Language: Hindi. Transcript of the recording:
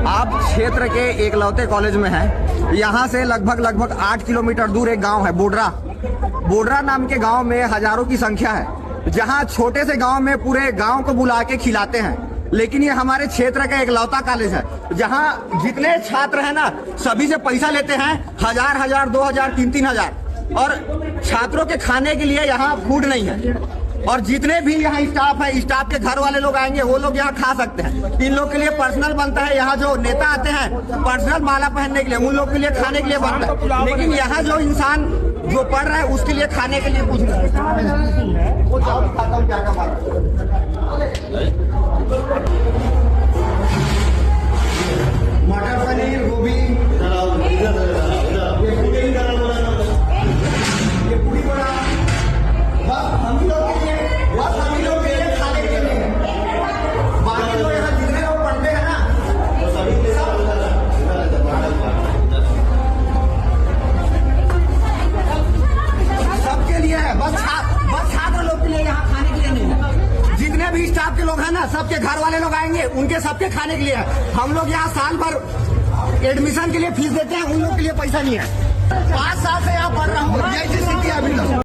आप क्षेत्र के एकलौते कॉलेज में हैं। यहाँ से लगभग 8 किलोमीटर दूर एक गांव है बोडरा नाम के गांव में हजारों की संख्या है, जहाँ छोटे से गांव में पूरे गांव को बुला के खिलाते हैं। लेकिन ये हमारे क्षेत्र का एकलौता कॉलेज है, जहाँ जितने छात्र हैं ना सभी से पैसा लेते हैं, 1000, 2000, 3000, और छात्रों के खाने के लिए यहाँ फूड नहीं है। और जितने भी यहाँ स्टाफ है, स्टाफ के घर वाले लोग आएंगे वो लोग यहाँ खा सकते हैं। इन लोग के लिए पर्सनल बनता है, यहाँ जो नेता आते हैं पर्सनल माला पहनने के लिए, उन लोग के लिए खाने के लिए बनता है। लेकिन यहाँ जो इंसान जो पढ़ रहा है उसके लिए खाने के लिए कुछ नहीं। मटर पनीर, गोभी, ये पूरी बड़ा बस हम ही लोग के लिए खाने के लिए। बाकी लोग यहाँ जितने लोग पढ़ते हैं ना सबके लिए है, बस छात्र लोग के लिए यहाँ खाने के लिए नहीं है। जितने भी स्टाफ के लोग हैं ना सबके घर वाले लोग आएंगे, उनके सबके खाने के लिए है। हम लोग यहाँ साल भर एडमिशन के लिए फीस देते हैं, उन लोग के लिए पैसा नहीं है। 5 साल से यहाँ पढ़ रहा हूँ।